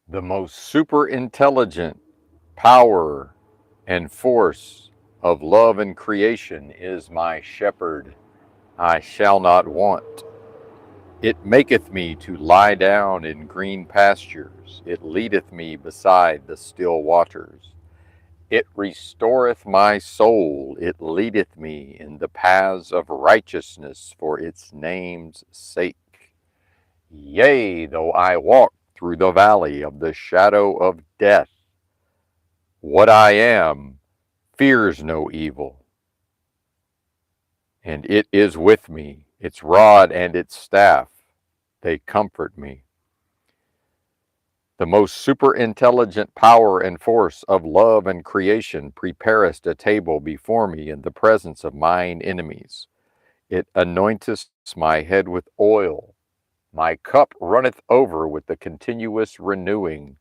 The most super intelligent power and force of love and creation is my shepherd. I shall not want. It maketh me to lie down in green pastures. It leadeth me beside the still waters. It restoreth my soul. It leadeth me in the paths of righteousness for its name's sake. Yea, though I walk through the valley of the shadow of death, what I am fears no evil, and it is with me. Its rod and its staff, they comfort me. The most superintelligent power and force of love and creation preparest a table before me in the presence of mine enemies. It anointeth my head with oil. My cup runneth over with the continuous renewing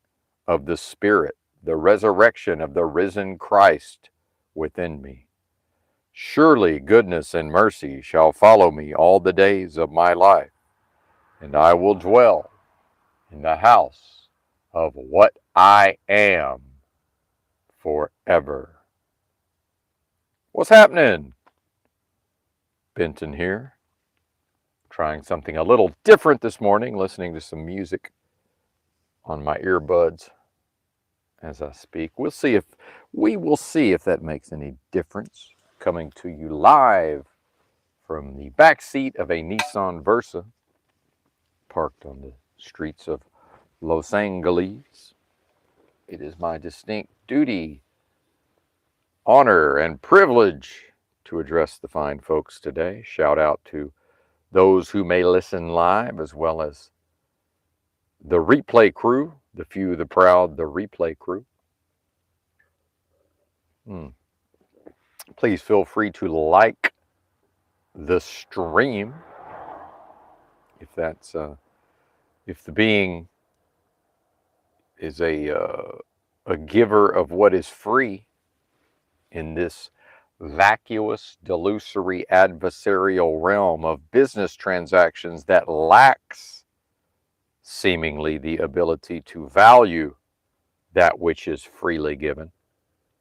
of the Spirit, the resurrection of the risen Christ within me. Surely goodness and mercy shall follow me all the days of my life, and I will dwell in the house of what I am forever. What's happening? Benton here, trying something a little different this morning, listening to some music on my earbuds as I speak. We will see if that makes any difference. Coming to you live from the back seat of a Nissan Versa, parked on the streets of Los Angeles. It is my distinct duty, honor, and privilege to address the fine folks today. Shout out to those who may listen live, as well as the replay crew, the few, the proud, the replay crew. Please feel free to like the stream if that's if the being is a giver of what is free in this vacuous, delusory, adversarial realm of business transactions that lacks seemingly the ability to value that which is freely given.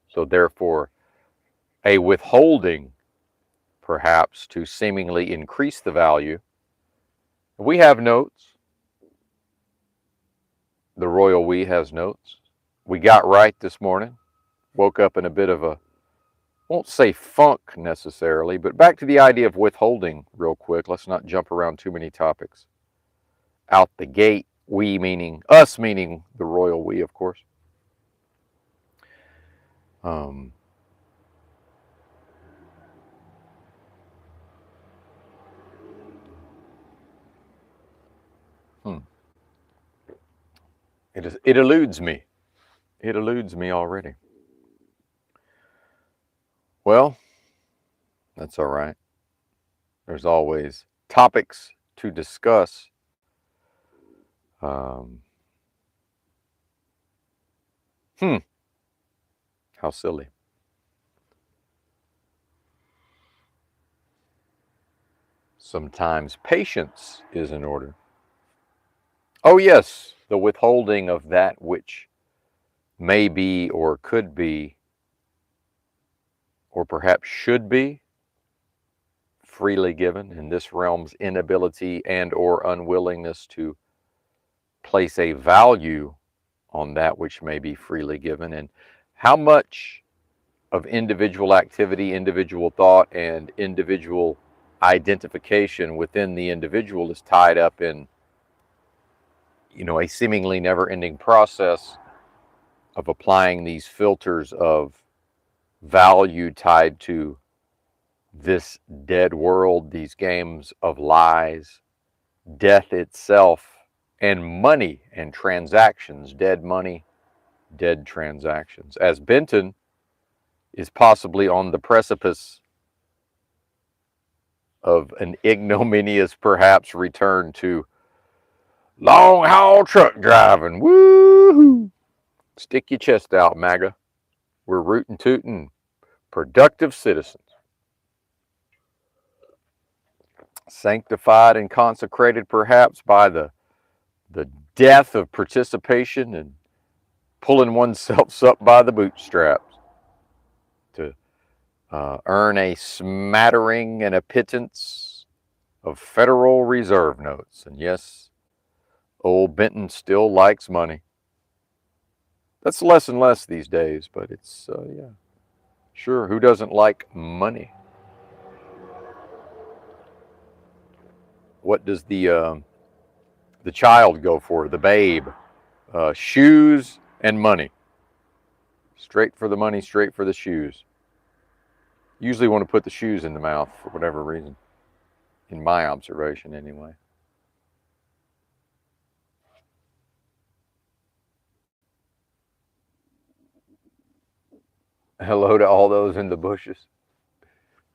So therefore, a withholding perhaps to seemingly increase the value. We have notes. The royal we has notes. We got right this morning. Woke up in a bit of a, won't say funk necessarily, but back to the idea of withholding real quick. Let's not jump around too many topics. Out the gate, we meaning us, meaning the royal we, of course. Um, hmm. It eludes me. It eludes me already. Well, that's all right. There's always topics to discuss. Um, hmm. How silly. Sometimes patience is in order. Oh, yes, the withholding of that which may be or could be or perhaps should be freely given, in this realm's inability and or unwillingness to place a value on that which may be freely given, and how much of individual activity, individual thought, and individual identification within the individual is tied up in, a seemingly never-ending process of applying these filters of value tied to this dead world, these games of lies, death itself, and money and transactions, dead money, dead transactions. As Benton is possibly on the precipice of an ignominious, perhaps, return to long haul truck driving. Woo-hoo! Stick your chest out, MAGA. We're rootin' tootin' productive citizens. Sanctified and consecrated perhaps by the death of participation and pulling oneself up by the bootstraps to earn a smattering and a pittance of Federal Reserve notes. And yes, old Benton still likes money. That's less and less these days, but it's, yeah, sure, who doesn't like money? What does the child go for, the babe? Shoes and money. Straight for the money, straight for the shoes. Usually want to put the shoes in the mouth for whatever reason, in my observation anyway. Hello to all those in the bushes.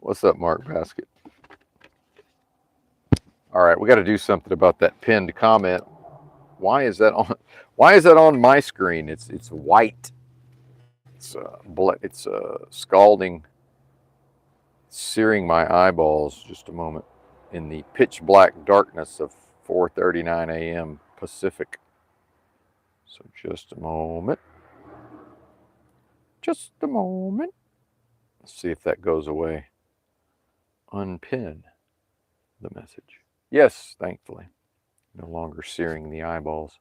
What's up, Mark Basket? All right, we got to do something about that pinned comment. Why is that on? Why is that on my screen? It's white. It's scalding, searing my eyeballs. Just a moment. In the pitch black darkness of 4:39 a.m. Pacific. So just a moment. Just a moment. Let's see if that goes away. Unpin the message. Yes, thankfully. No longer searing the eyeballs.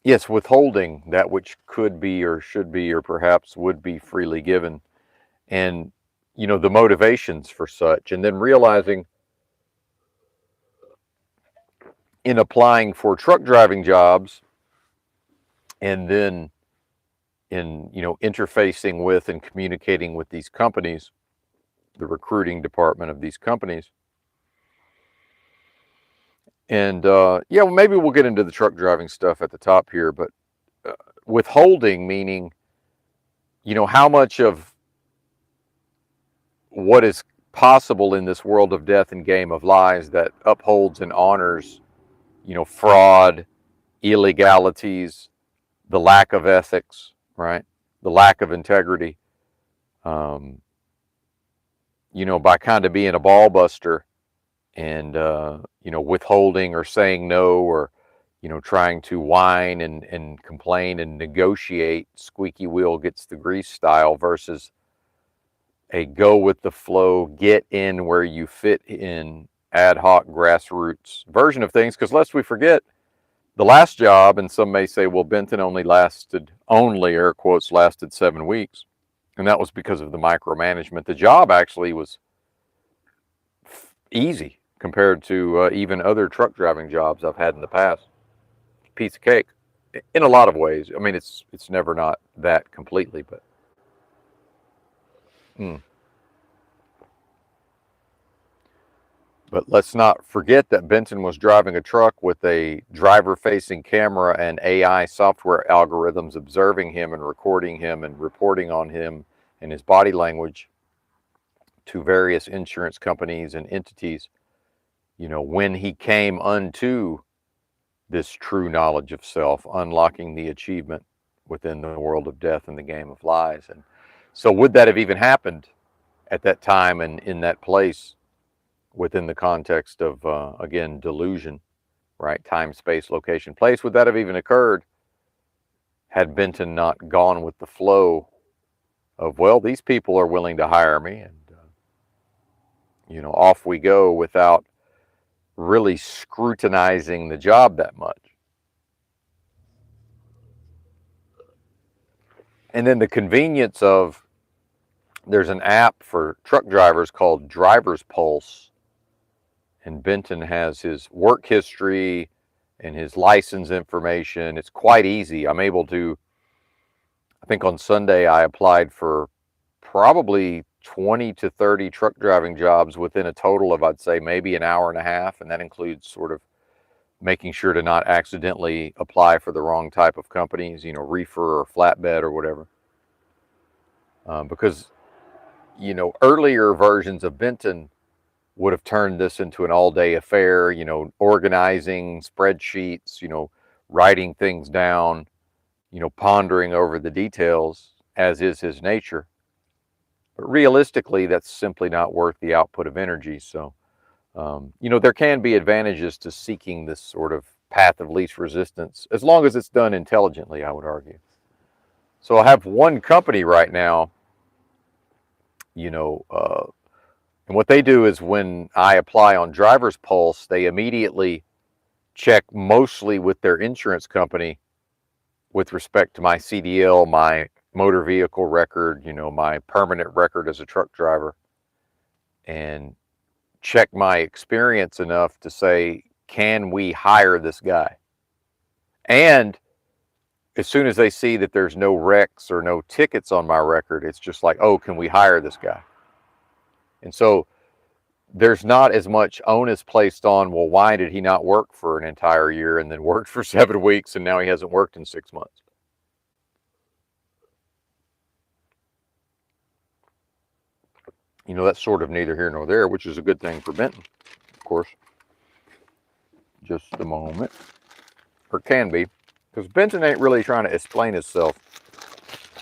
Yes, withholding that which could be or should be or perhaps would be freely given. And, the motivations for such. And then realizing in applying for truck driving jobs and then in, interfacing with and communicating with these companies, the recruiting department of these companies. And yeah, well, maybe we'll get into the truck driving stuff at the top here, but withholding meaning, how much of what is possible in this world of death and game of lies that upholds and honors, fraud, illegalities, the lack of ethics, right? The lack of integrity, by kind of being a ball buster and, withholding or saying no or, trying to whine and complain and negotiate squeaky wheel gets the grease style versus a go with the flow, get in where you fit in, ad hoc grassroots version of things. Because lest we forget, the last job, and some may say, well, Benton only, air quotes, lasted 7 weeks. And that was because of the micromanagement. The job actually was easy compared to even other truck driving jobs I've had in the past. Piece of cake in a lot of ways. I mean, it's never not that completely, but But let's not forget that Benton was driving a truck with a driver-facing camera and AI software algorithms observing him and recording him and reporting on him and his body language to various insurance companies and entities, when he came unto this true knowledge of self, unlocking the achievement within the world of death and the game of lies. And so would that have even happened at that time and in that place within the context of, again, delusion, right? Time, space, location, place. Would that have even occurred had Benton not gone with the flow of, well, these people are willing to hire me and, off we go without really scrutinizing the job that much. And then the convenience of, there's an app for truck drivers called Driver's Pulse. And Benton has his work history and his license information. It's quite easy. I'm able to, I think on Sunday I applied for probably 20 to 30 truck driving jobs within a total of, I'd say, maybe an hour and a half. And that includes sort of making sure to not accidentally apply for the wrong type of companies, reefer or flatbed or whatever. Because, earlier versions of Benton would have turned this into an all-day affair, organizing spreadsheets, writing things down, pondering over the details, as is his nature. But realistically, that's simply not worth the output of energy. So There can be advantages to seeking this sort of path of least resistance, as long as it's done intelligently, I would argue. So I have one company right now, you know, and what they do is when I apply on Driver's Pulse, they immediately check mostly with their insurance company with respect to my CDL, my motor vehicle record, my permanent record as a truck driver, and check my experience enough to say, can we hire this guy? And as soon as they see that there's no wrecks or no tickets on my record, it's just like, oh, can we hire this guy? And so there's not as much onus placed on, well, why did he not work for an entire year and then worked for 7 weeks and now he hasn't worked in 6 months? That's sort of neither here nor there, which is a good thing for Benton, of course. Just a moment. Or can be. Because Benton ain't really trying to explain himself.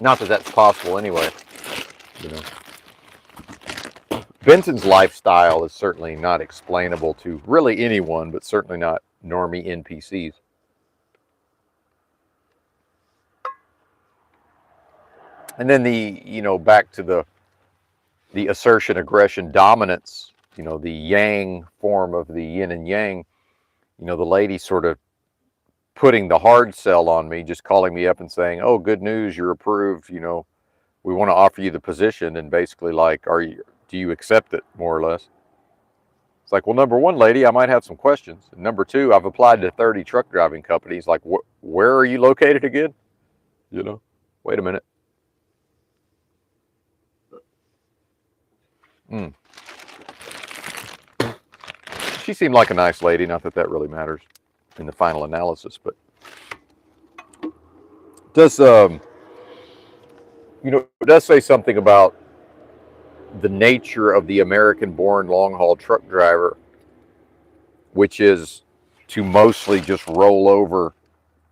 Not that that's possible anyway. Benton's lifestyle is certainly not explainable to really anyone, but certainly not normie NPCs. And then back to the assertion, aggression, dominance, the yang form of the yin and yang, the lady sort of putting the hard sell on me, just calling me up and saying, oh, good news, you're approved, we want to offer you the position, and basically like, do you accept it, more or less? It's like, well, number one, lady, I might have some questions. And number two, I've applied to 30 truck driving companies. Like, where are you located again? Wait a minute. She seemed like a nice lady. Not that that really matters in the final analysis, but it does say something about the nature of the American-born long-haul truck driver, which is to mostly just roll over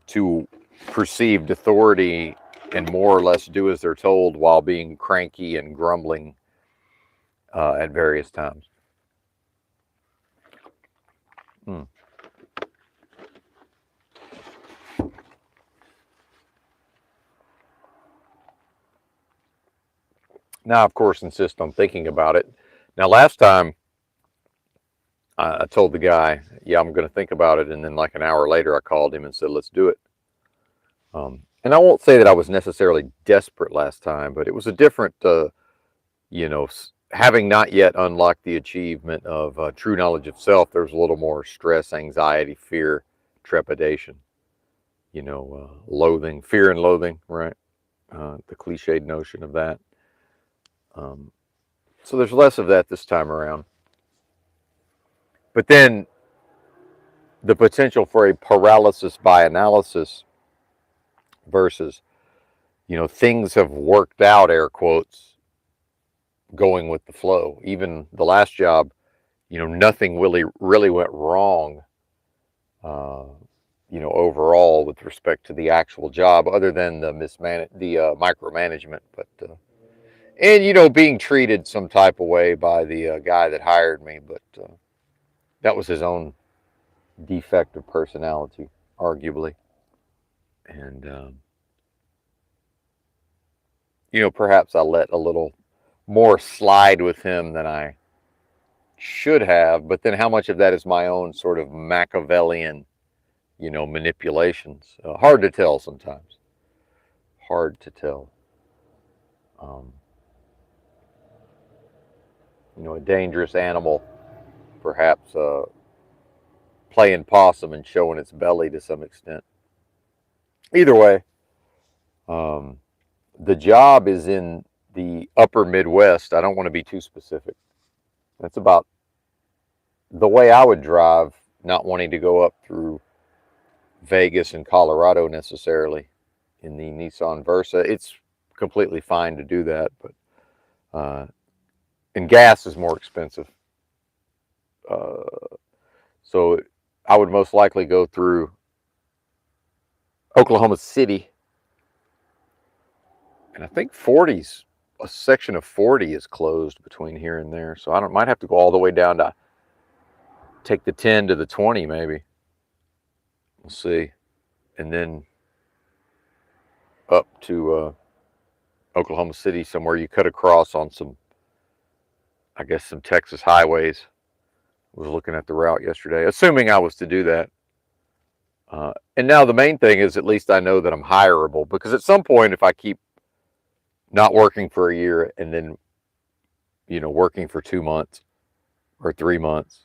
to perceived authority and more or less do as they're told while being cranky and grumbling at various times. Now, of course, insist on thinking about it. Now, last time I told the guy, yeah, I'm going to think about it. And then like an hour later, I called him and said, let's do it. And I won't say that I was necessarily desperate last time, but it was a different, having not yet unlocked the achievement of true knowledge of self, there's a little more stress, anxiety, fear, trepidation, loathing, fear and loathing, right? The cliched notion of that. So there's less of that this time around. But then the potential for a paralysis by analysis versus, things have worked out, air quotes, going with the flow. Even the last job, nothing really went wrong, overall with respect to the actual job, other than the micromanagement. But and being treated some type of way by the guy that hired me, but that was his own defect of personality, arguably. And perhaps I let a little more slide with him than I should have, but then how much of that is my own sort of Machiavellian, manipulations? Hard to tell sometimes. Hard to tell. A dangerous animal, perhaps playing possum and showing its belly to some extent. Either way, the job is in the upper Midwest. I don't want to be too specific. That's about the way I would drive, not wanting to go up through Vegas and Colorado necessarily in the Nissan Versa. It's completely fine to do that, but and gas is more expensive. So I would most likely go through Oklahoma City, and I think a section of 40 is closed between here and there. So might have to go all the way down to take the 10 to the 20 maybe. We'll see. And then up to Oklahoma City somewhere. You cut across on some, I guess, some Texas highways. I was looking at the route yesterday, assuming I was to do that. And now the main thing is at least I know that I'm hireable, because at some point, if I keep not working for a year and then, working for 2 months or 3 months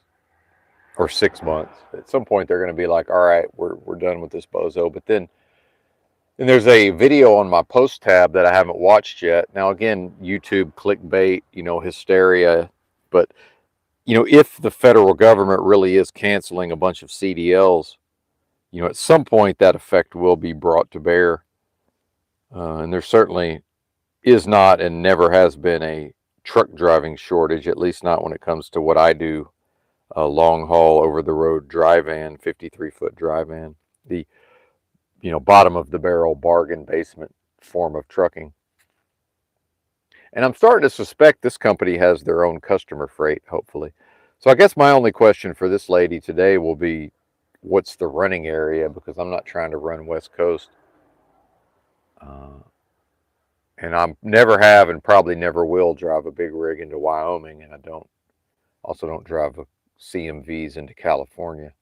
or 6 months, at some point they're going to be like, all right, we're done with this bozo. But then, and there's a video on my post tab that I haven't watched yet. Now, again, YouTube clickbait, hysteria. But, if the federal government really is canceling a bunch of CDLs, at some point that effect will be brought to bear. And there certainly is not and never has been a truck driving shortage, at least not when it comes to what I do, long haul over the road dry van, 53-foot dry van, the bottom of the barrel bargain basement form of trucking. And I'm starting to suspect this company has their own customer freight, hopefully. So I guess my only question for this lady today will be, what's the running area? Because I'm not trying to run West Coast. And I never have and probably never will drive a big rig into Wyoming. And I also don't drive CMVs into California.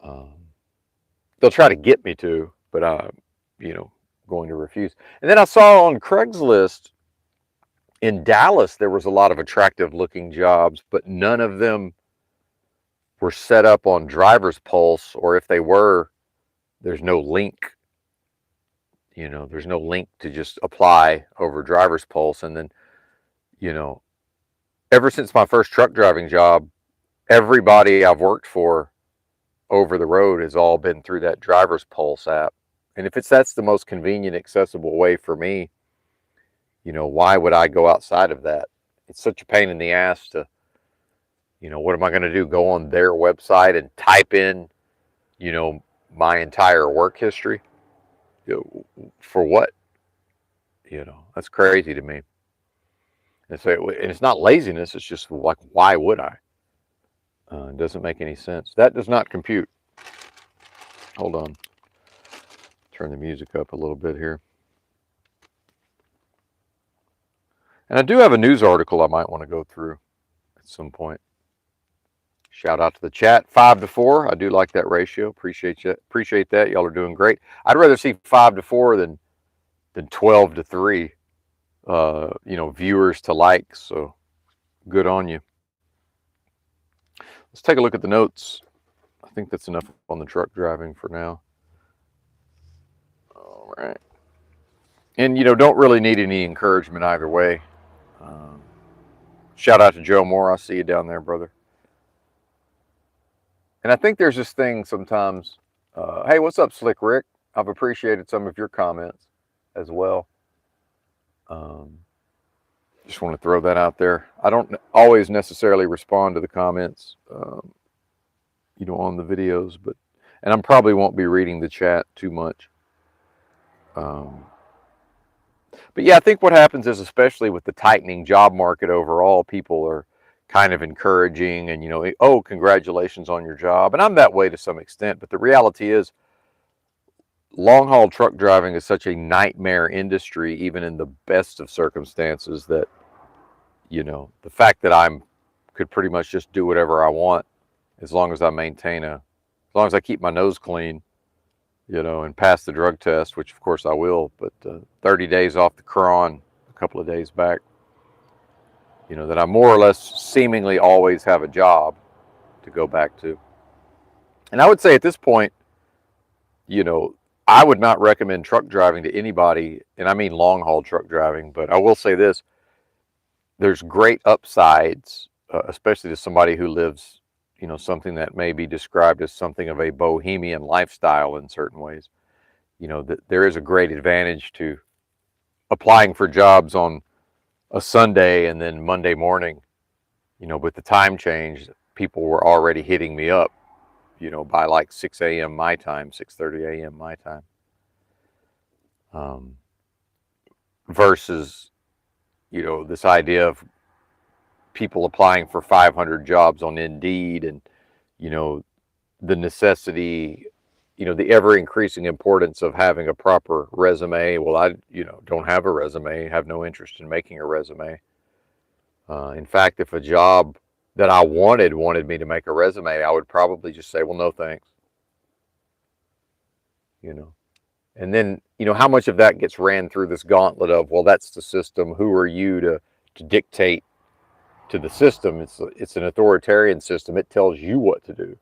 They'll try to get me to, but I'm, going to refuse. And then I saw on Craigslist in Dallas, there was a lot of attractive looking jobs, but none of them were set up on Driver's Pulse, or if they were, there's no link. There's no link to just apply over Driver's Pulse. And then, ever since my first truck driving job, everybody I've worked for over the road has all been through that Driver's Pulse app. And if that's the most convenient, accessible way for me, why would I go outside of that? It's such a pain in the ass to, what am I going to do? Go on their website and type in, my entire work history? For what? That's crazy to me. And so, and it's not laziness. It's just like, why would I? It doesn't make any sense. That does not compute. Hold on. Turn the music up a little bit here. And I do have a news article I might want to go through at some point. Shout out to the chat. 5 to 4. I do like that ratio. Appreciate you. Appreciate that. Y'all are doing great. I'd rather see 5 to 4 than 12 to 3. Viewers to likes. So good on you. Let's take a look at the notes. I think that's enough on the truck driving for now. All right. And, don't really need any encouragement either way. Shout out to Joe Moore. I see you down there, brother. And I think there's this thing sometimes. Hey, what's up, Slick Rick? I've appreciated some of your comments as well. Just want to throw that out there. I don't always necessarily respond to the comments, on the videos, and I probably won't be reading the chat too much. But yeah, I think what happens is, especially with the tightening job market overall, people are kind of encouraging and, oh, congratulations on your job. And I'm that way to some extent. But the reality is, long haul truck driving is such a nightmare industry, even in the best of circumstances, that, the fact that I could pretty much just do whatever I want as long as I keep my nose clean, and pass the drug test, which of course I will, but 30 days off the cron a couple of days back, that I more or less seemingly always have a job to go back to. And I would say at this point, I would not recommend truck driving to anybody, and I mean long haul truck driving, but I will say this, there's great upsides, especially to somebody who lives, something that may be described as something of a bohemian lifestyle in certain ways. That there is a great advantage to applying for jobs on a Sunday and then Monday morning, with the time change, people were already hitting me up, by like 6 a.m. my time, 6:30 a.m. my time. Versus, this idea of people applying for 500 jobs on Indeed, and you know the necessity, the ever increasing importance of having a proper resume. Well, I don't have a resume, have no interest in making a resume. In fact, if a job that I wanted me to make a resume, I would probably just say, well, no thanks. And then how much of that gets ran through this gauntlet of, well, that's the system, who are you to dictate to the system? It's an authoritarian system. It tells you what to do.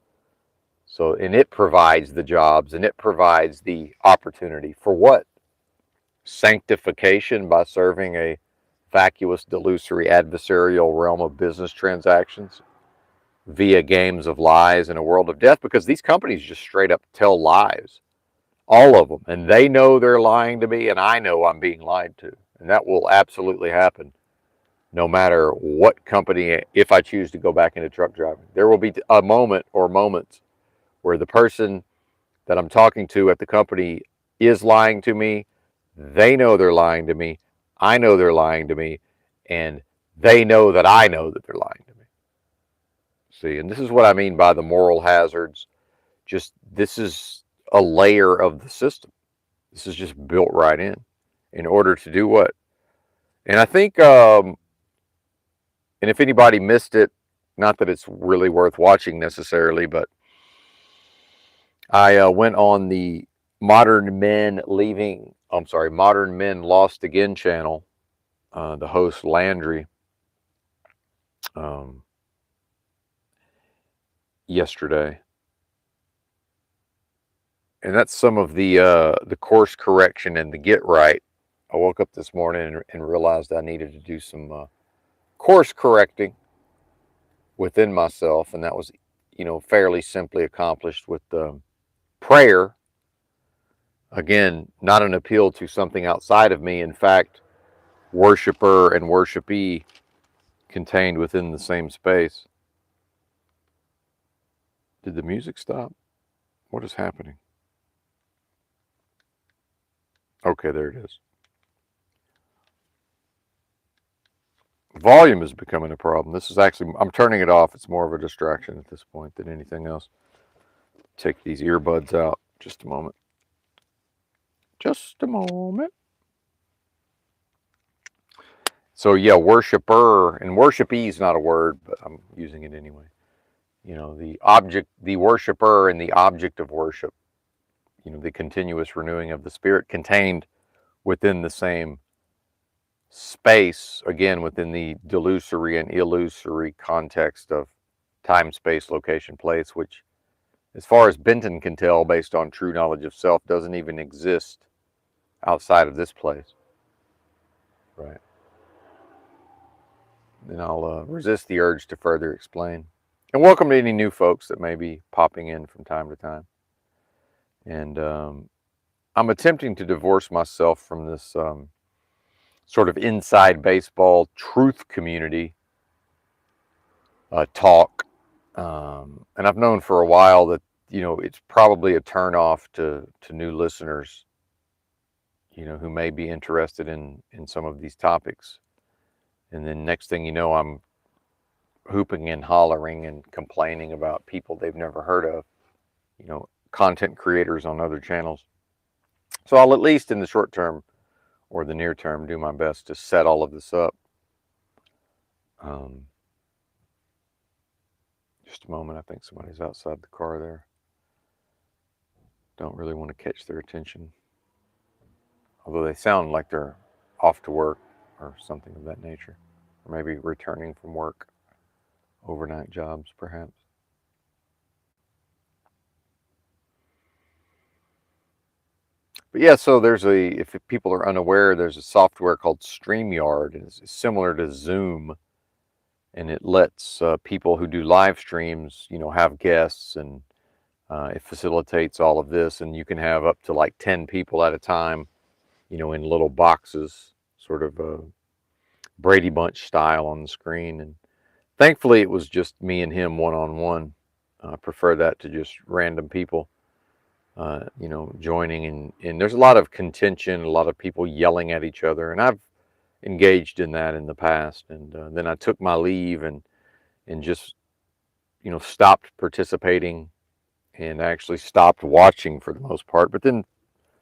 So, and it provides the jobs, and it provides the opportunity for what? Sanctification by serving a vacuous, delusory, adversarial realm of business transactions via games of lies in a world of death, because these companies just straight up tell lies, all of them, and they know they're lying to me, and I know I'm being lied to, and that will absolutely happen no matter what company. If I choose to go back into truck driving, there will be a moment or moments where the person that I'm talking to at the company is lying to me. They know they're lying to me. I know they're lying to me. And they know that I know that they're lying to me. See, and this is what I mean by the moral hazards. Just this is a layer of the system. This is just built right in order to do what? And I think, and if anybody missed it, not that it's really worth watching necessarily, but I went on the Modern Men Lost Again channel, the host Landry, yesterday, and that's some of the course correction and the get right. I woke up this morning and realized I needed to do some course correcting within myself, and that was, fairly simply accomplished with prayer. Again, not an appeal to something outside of me. In fact, worshiper and worshipee contained within the same space. Did the music stop? What is happening? Okay, there it is. Volume is becoming a problem. This is actually, I'm turning it off. It's more of a distraction at this point than anything else. Take these earbuds out. Just a moment. Just a moment. So yeah, worshiper, and worshipee is not a word, but I'm using it anyway. The object, the worshiper, and the object of worship. The continuous renewing of the spirit contained within the same space, again, within the delusory and illusory context of time, space, location, place, which, as far as Benton can tell, based on true knowledge of self, doesn't even exist outside of this place. Right. And I'll resist the urge to further explain. And welcome to any new folks that may be popping in from time to time. And I'm attempting to divorce myself from this sort of inside baseball truth community talk. And I've known for a while that, it's probably a turnoff to new listeners, who may be interested in some of these topics. And then next thing you know, I'm hooping and hollering and complaining about people they've never heard of, content creators on other channels. So I'll, at least in the short term or the near term, do my best to set all of this up. Just a moment. I think somebody's outside the car there. Don't really want to catch their attention, although they sound like they're off to work or something of that nature, or maybe returning from work, overnight jobs perhaps. But yeah, so if people are unaware, there's a software called StreamYard, and it's similar to Zoom, and it lets people who do live streams, have guests, and it facilitates all of this, and you can have up to like 10 people at a time, in little boxes, sort of a Brady Bunch style on the screen. And thankfully, it was just me and him one-on-one. I prefer that to just random people, joining. And there's a lot of contention, a lot of people yelling at each other. And I've engaged in that in the past, and then I took my leave and just stopped participating and actually stopped watching for the most part. But then,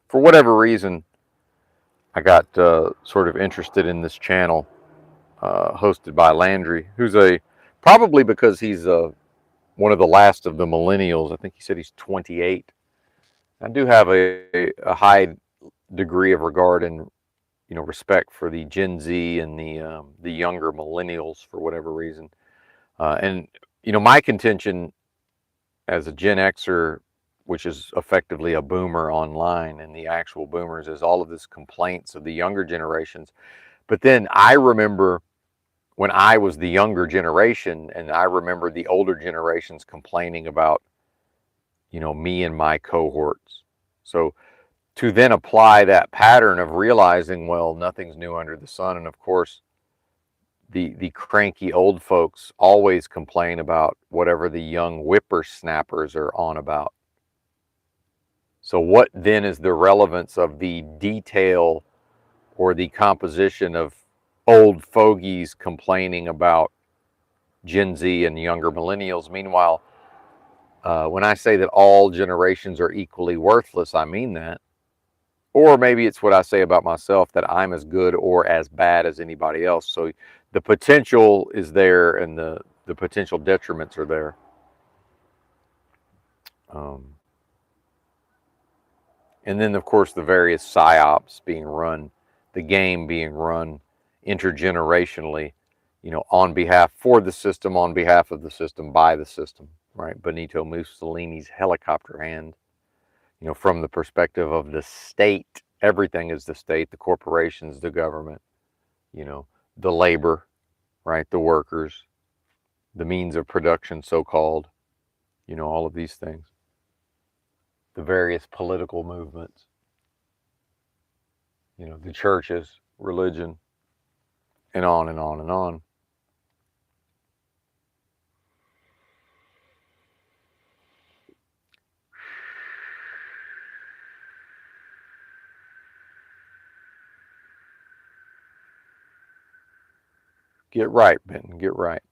for whatever reason, I got sort of interested in this channel hosted by Landry, who's probably because he's one of the last of the millennials. I think he said he's 28. I do have a high degree of regard and respect for the Gen Z and the younger millennials for whatever reason. And my contention as a Gen Xer, which is effectively a boomer online, and the actual boomers, is all of this complaints of the younger generations. But then I remember when I was the younger generation, and I remember the older generations complaining about me and my cohorts. So to then apply that pattern of realizing, well, nothing's new under the sun, and of course the cranky old folks always complain about whatever the young whippersnappers are on about. So what then is the relevance of the detail or the composition of old fogies complaining about Gen Z and younger millennials? Meanwhile, when I say that all generations are equally worthless, I mean that. Or maybe it's what I say about myself, that I'm as good or as bad as anybody else. So the potential is there, and the potential detriments are there. And then, of course, the various psyops being run, the game being run intergenerationally, on behalf, for the system, on behalf of the system, by the system, right? Benito Mussolini's helicopter hand, from the perspective of the state. Everything is the state, the corporations, the government, the labor, right? The workers, the means of production, so-called, all of these things, the various political movements, the churches, religion, and on and on and on. Get right, Benton, get right.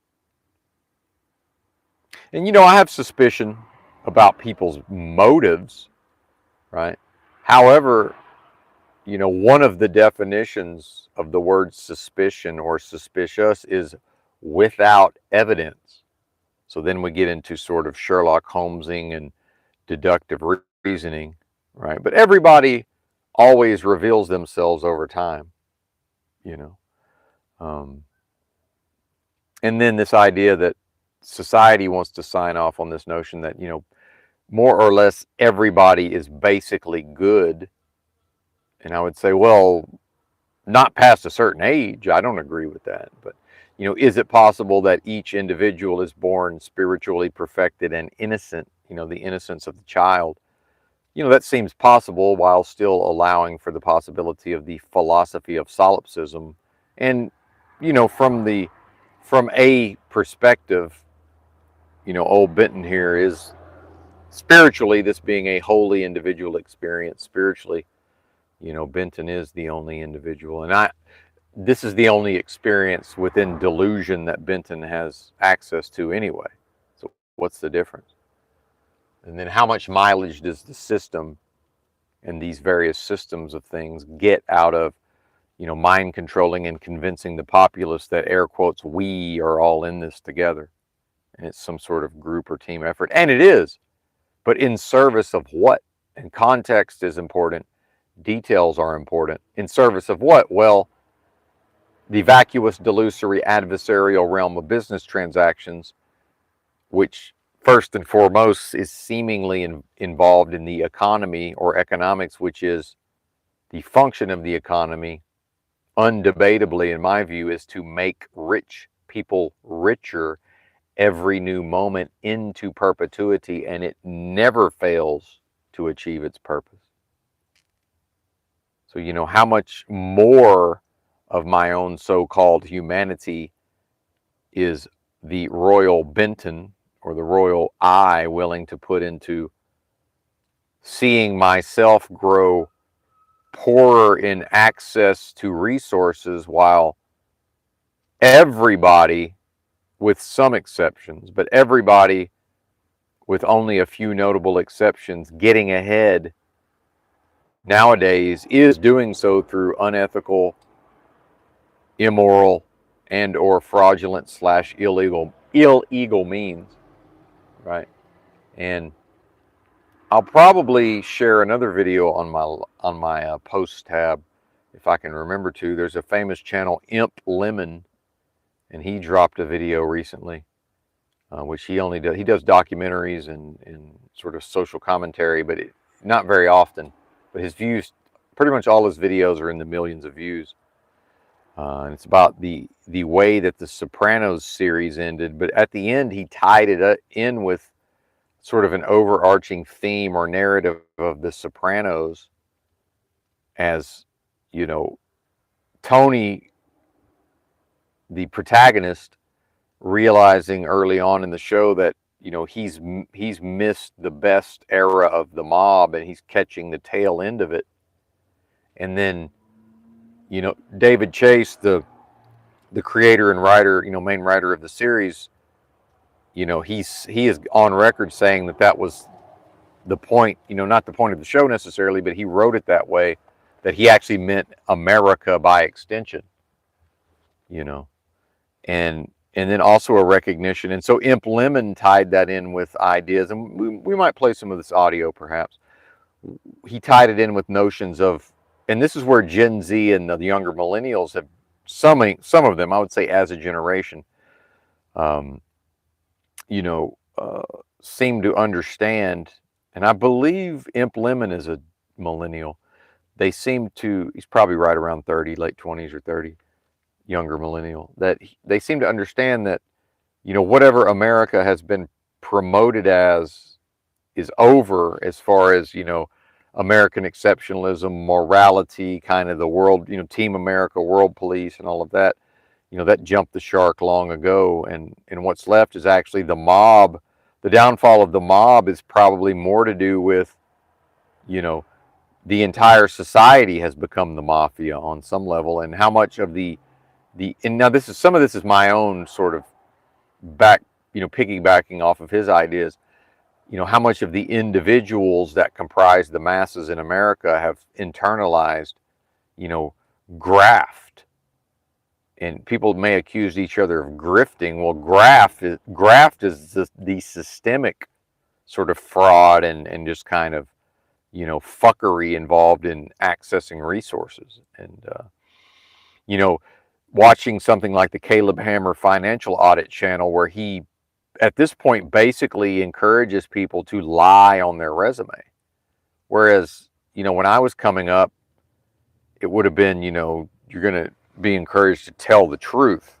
And I have suspicion about people's motives, right? However, one of the definitions of the word suspicion or suspicious is without evidence. So then we get into sort of Sherlock Holmesing and deductive reasoning, right? But everybody always reveals themselves over time, you know. And then this idea that society wants to sign off on this notion that, more or less everybody is basically good. And I would say, well, not past a certain age. I don't agree with that. But, is it possible that each individual is born spiritually perfected and innocent, the innocence of the child? That seems possible, while still allowing for the possibility of the philosophy of solipsism. And, from a perspective, old Benton here is spiritually, this being a wholly individual experience. Spiritually, Benton is the only individual. And this is the only experience within delusion that Benton has access to anyway. So what's the difference? And then how much mileage does the system and these various systems of things get out of, mind controlling and convincing the populace that, air quotes, we are all in this together, and it's some sort of group or team effort? And it is, but in service of what? And context is important. Details are important. In service of what? Well, the vacuous, delusory, adversarial realm of business transactions, which first and foremost is seemingly involved in the economy or economics, which is the function of the economy, undebatably, in my view, is to make rich people richer every new moment into perpetuity, and it never fails to achieve its purpose. So, how much more of my own so-called humanity is the royal Benton or the royal I willing to put into seeing myself grow poorer in access to resources, while everybody, with some exceptions, but everybody with only a few notable exceptions, getting ahead nowadays is doing so through unethical, immoral, and or fraudulent slash illegal means, right? And I'll probably share another video on my post tab if I can remember to. There's a famous channel, Imp Lemon, and he dropped a video recently, which he does documentaries and sort of social commentary, but not very often. But his views, pretty much all his videos are in the millions of views. And it's about the way that the Sopranos series ended, but at the end he tied it in with sort of an overarching theme or narrative of the Sopranos, as you know, Tony, the protagonist, realizing early on in the show that he's missed the best era of the mob and he's catching the tail end of it. And then David Chase, the creator and writer, main writer of the series, he is on record saying that was the point, not the point of the show necessarily, but he wrote it that way, that he actually meant America by extension, and then also a recognition. And so Imp Lemon tied that in with ideas, and we might play some of this audio perhaps. He tied it in with notions of, and this is where Gen Z and the younger millennials have, some of them, I would say as a generation, seem to understand, and I believe Imp Lemon is a millennial. He's probably right around 30, late 20s or 30, younger millennial, that they seem to understand that, whatever America has been promoted as is over, as far as, American exceptionalism, morality, kind of the world, Team America, world police, and all of that. That jumped the shark long ago, and what's left is actually the mob. The downfall of the mob is probably more to do with, the entire society has become the mafia on some level, and how much of and now some of this is my own sort of piggybacking off of his ideas. How much of the individuals that comprise the masses in America have internalized, graft. And people may accuse each other of grifting. Well, graft is the systemic sort of fraud and just kind of, fuckery involved in accessing resources. And, watching something like the Caleb Hammer Financial Audit channel, where he, at this point, basically encourages people to lie on their resume. Whereas, when I was coming up, it would have been, you're going to be encouraged to tell the truth.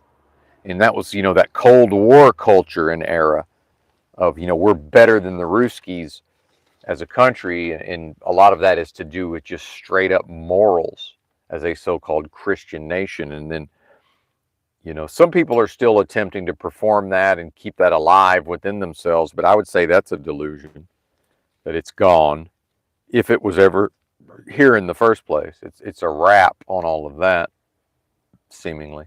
And that was, that Cold War culture and era of, we're better than the Ruskies as a country. And a lot of that is to do with just straight up morals as a so-called Christian nation. And then, some people are still attempting to perform that and keep that alive within themselves. But I would say that's a delusion, that it's gone, if it was ever here in the first place. It's a wrap on all of that, seemingly.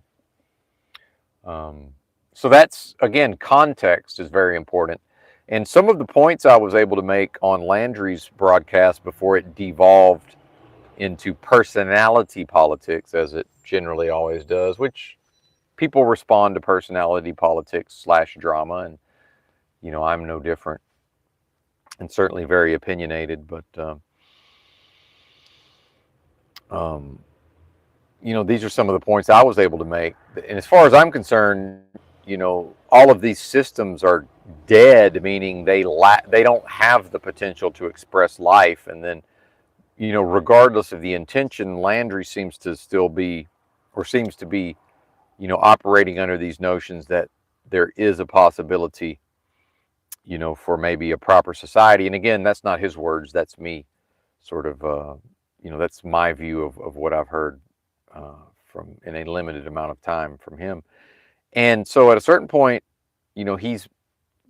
So that's, again, context is very important. And some of the points I was able to make on Landry's broadcast before it devolved into personality politics, as it generally always does, which people respond to personality politics / drama. And, I'm no different, and certainly very opinionated, but, these are some of the points I was able to make. And as far as I'm concerned, all of these systems are dead, meaning they don't have the potential to express life. And then, regardless of the intention, Landry seems to be operating under these notions that there is a possibility, for maybe a proper society. And again, that's not his words, that's me sort of, that's my view of what I've heard from, in a limited amount of time, from him. And so at a certain point, he's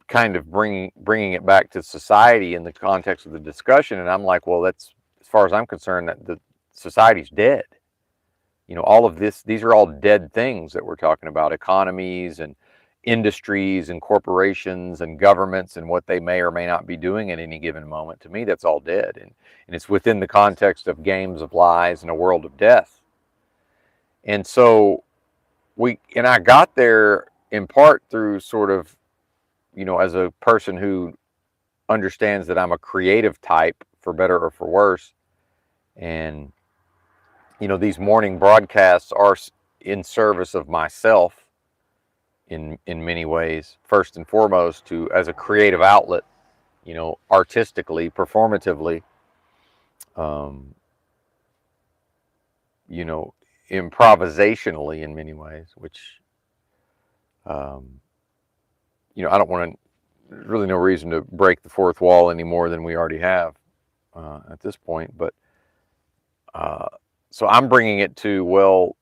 kind of bringing it back to society in the context of the discussion. And I'm like, well, that's, as far as I'm concerned, that the society's dead. All of these are all dead things that we're talking about: economies and industries and corporations and governments and what they may or may not be doing at any given moment. To me, that's all dead. And it's within the context of games of lies and a world of death. And so I got there in part through sort of, as a person who understands that I'm a creative type, for better or for worse. And, these morning broadcasts are in service of myself in many ways, first and foremost, as a creative outlet, artistically, performatively, improvisationally in many ways, which, I don't want to, there's really no reason to break the fourth wall any more than we already have at this point. But so I'm bringing it to, well,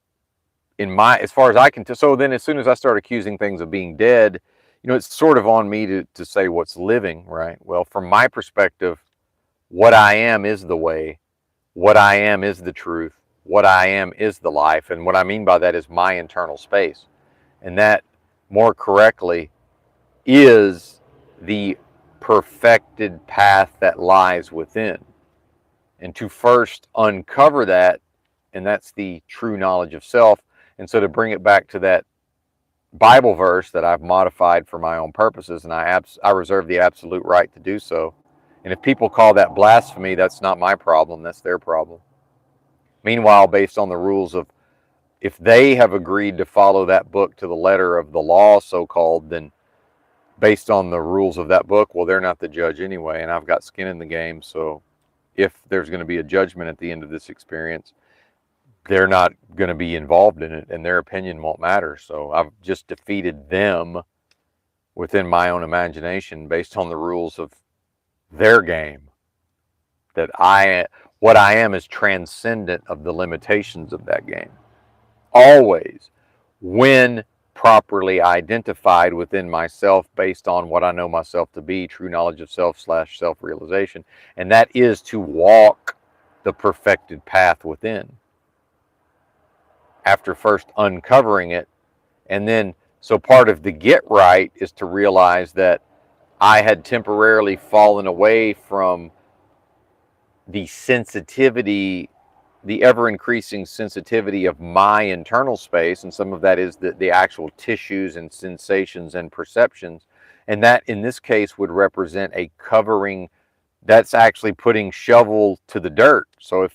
as far as I can tell. So then as soon as I start accusing things of being dead, it's sort of on me to say what's living, right? Well, from my perspective, what I am is the way, what I am is the truth, what I am is the life. And what I mean by that is my internal space. And that, more correctly, is the perfected path that lies within. And to first uncover that, and that's the true knowledge of self. And so to bring it back to that Bible verse that I've modified for my own purposes, and I reserve the absolute right to do so. And if people call that blasphemy, that's not my problem, that's their problem. Meanwhile, based on the rules of, if they have agreed to follow that book to the letter of the law, so-called, then based on the rules of that book, well, they're not the judge anyway, and I've got skin in the game. So if there's going to be a judgment at the end of this experience, they're not going to be involved in it, and their opinion won't matter. So I've just defeated them within my own imagination based on the rules of their game. That what I am is transcendent of the limitations of that game. Always, when properly identified within myself based on what I know myself to be, true knowledge of self / self-realization. And that is to walk the perfected path within. After first uncovering it. And then, so part of the get right is to realize that I had temporarily fallen away from the sensitivity, the ever-increasing sensitivity of my internal space, and some of that is the actual tissues and sensations and perceptions. And that, in this case, would represent a covering. That's actually putting shovel to the dirt. So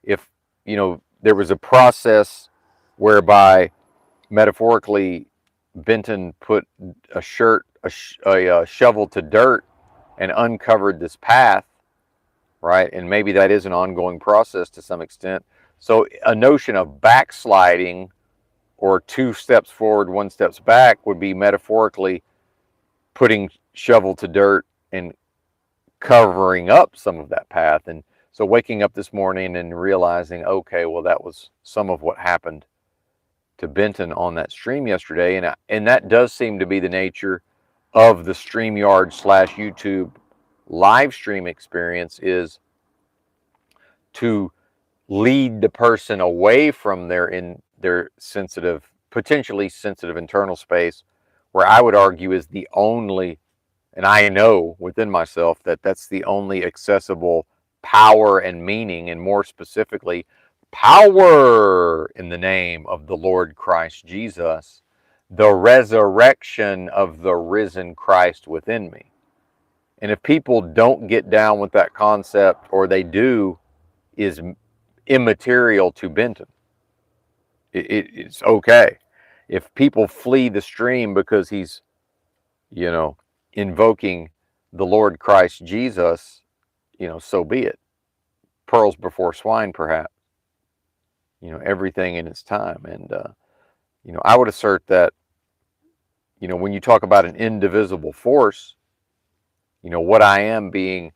if there was a process whereby, metaphorically, Benton put a shovel to dirt and uncovered this path, right? And maybe that is an ongoing process to some extent. So a notion of backsliding, or 2 steps forward, 1 step back, would be metaphorically putting shovel to dirt and covering up some of that path. And so waking up this morning and realizing, okay, well, that was some of what happened to Benton on that stream yesterday. And that does seem to be the nature of the StreamYard / YouTube live stream experience, is to lead the person away from their sensitive, potentially sensitive internal space, where I would argue is the only, and I know within myself that that's the only accessible power and meaning, and more specifically, power in the name of the Lord Christ Jesus, the resurrection of the risen Christ within me. And if people don't get down with that concept, or they do, is immaterial to Benton. It's okay. If people flee the stream because he's, invoking the Lord Christ Jesus, so be it. Pearls before swine, perhaps. Everything in its time. And, I would assert that, when you talk about an indivisible force, what I am being,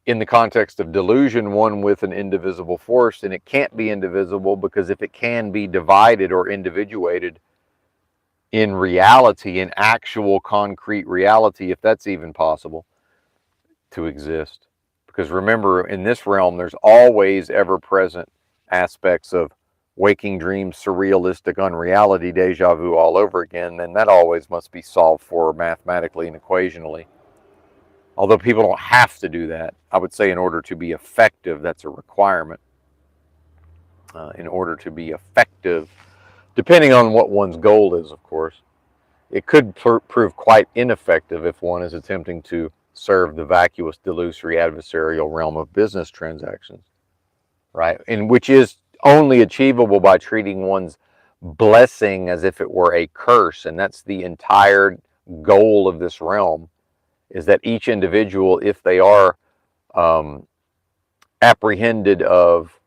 in the context of delusion, one with an indivisible force, and it can't be indivisible, because if it can be divided or individuated in reality, in actual concrete reality, if that's even possible to exist. Because remember, in this realm, there's always ever present aspects of waking dreams, surrealistic, unreality, deja vu all over again, then that always must be solved for mathematically and equationally. Although people don't have to do that, I would say in order to be effective, that's a requirement. In order to be effective, depending on what one's goal is, of course, it could prove quite ineffective if one is attempting to serve the vacuous, delusory, adversarial realm of business transactions, right? And which is only achievable by treating one's blessing as if it were a curse. And that's the entire goal of this realm, is that each individual, if they are apprehended of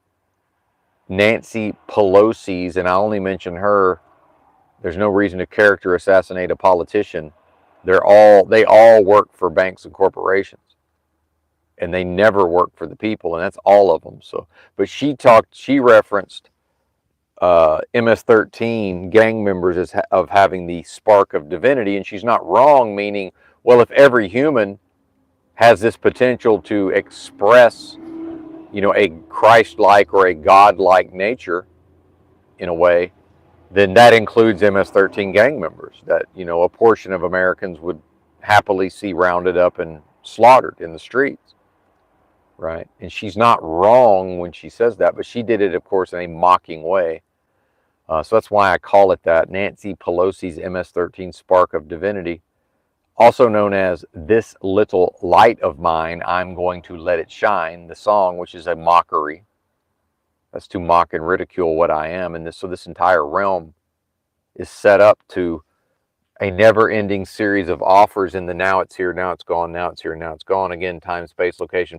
Nancy Pelosi's, and I only mention her, there's no reason to character assassinate a politician. They all work for banks and corporations, and they never work for the people, and that's all of them. So, but she referenced MS-13 gang members as of having the spark of divinity, and she's not wrong. Meaning, well, if every human has this potential to express, a Christ-like or a God-like nature in a way, then that includes MS-13 gang members that, a portion of Americans would happily see rounded up and slaughtered in the streets, right? And she's not wrong when she says that, but she did it, of course, in a mocking way. So that's why I call it that, Nancy Pelosi's MS-13 spark of divinity, also known as This Little Light of Mine, I'm Going to Let It Shine, the song, which is a mockery. That's to mock and ridicule what I am. And so this entire realm is set up to a never-ending series of offers in the now it's here, now it's gone, now it's here, now it's gone. Again, time, space, location,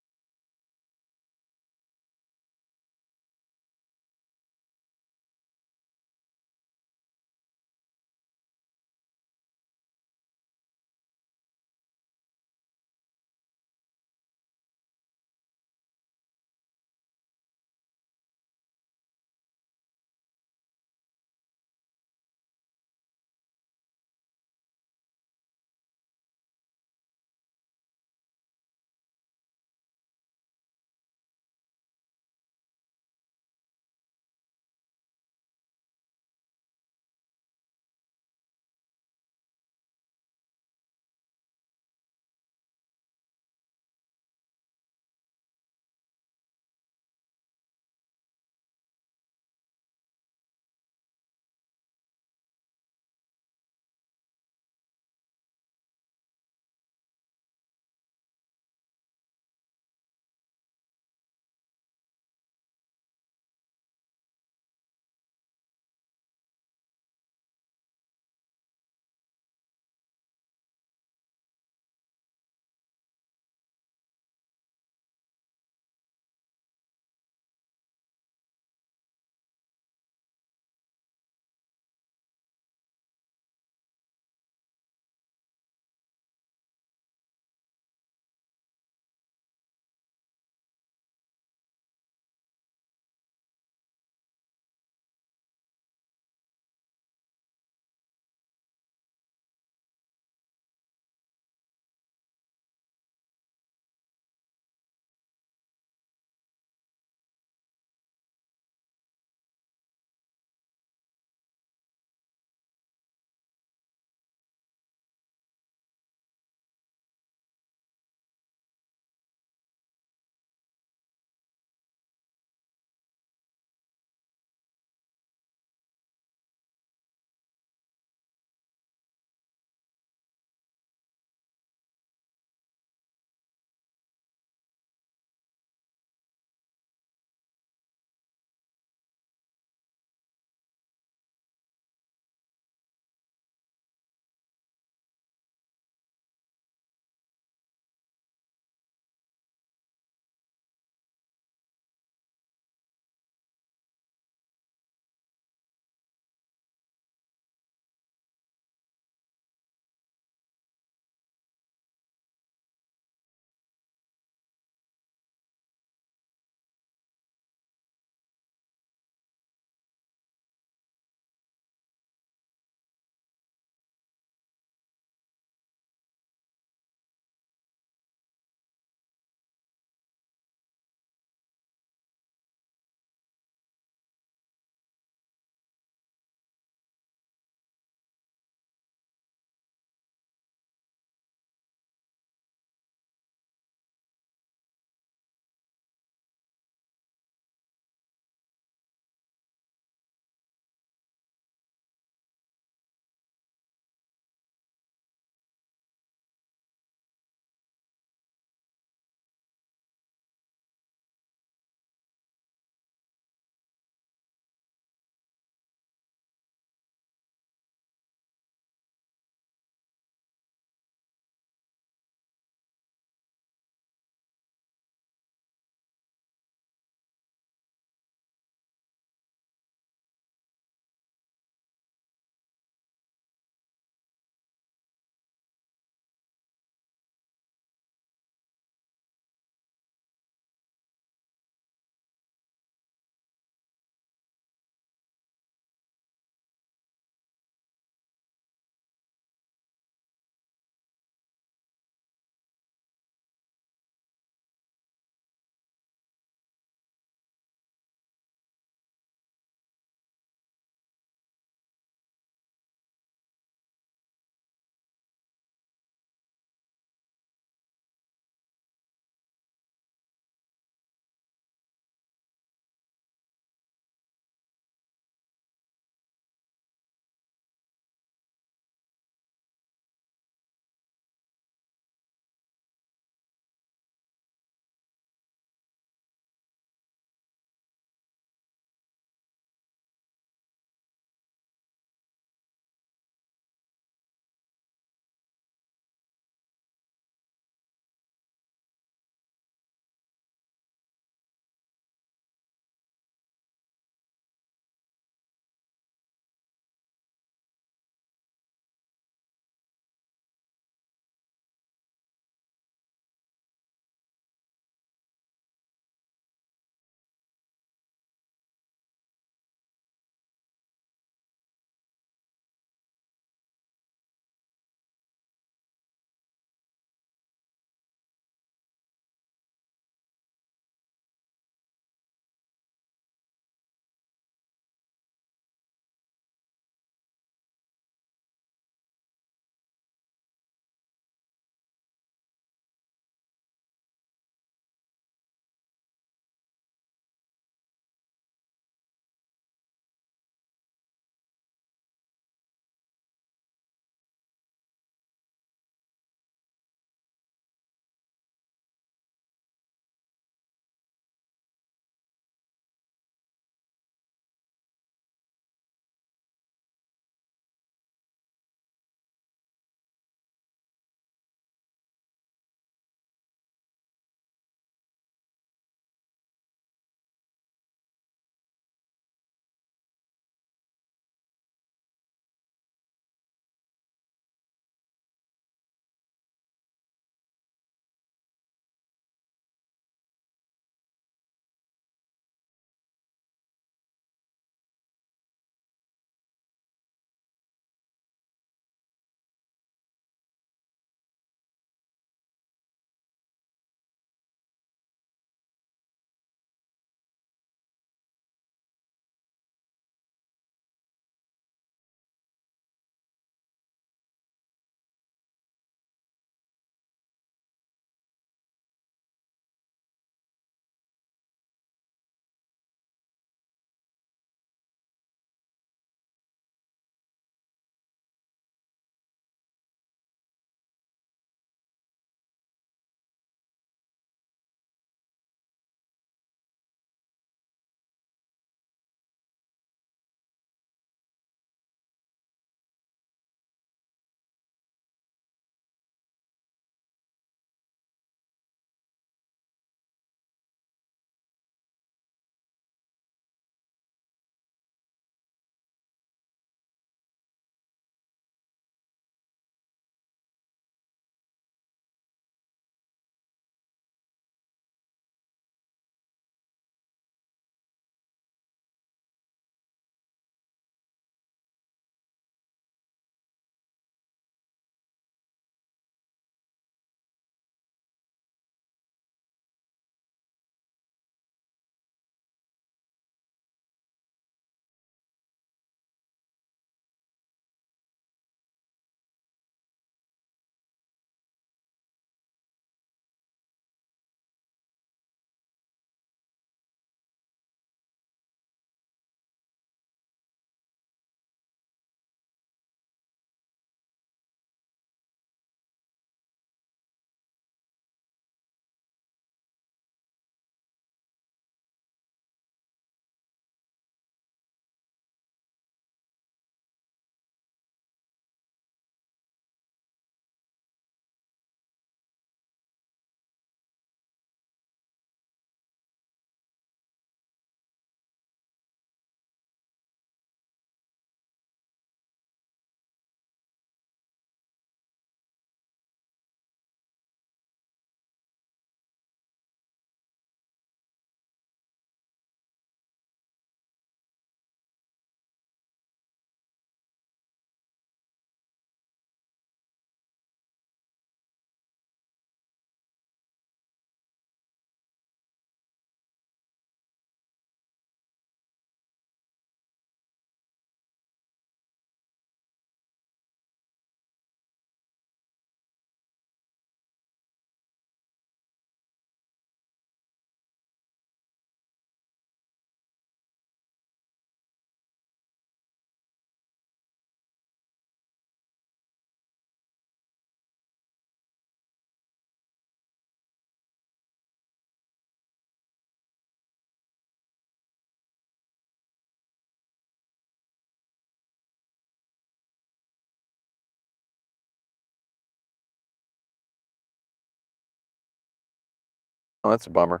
Oh, that's a bummer.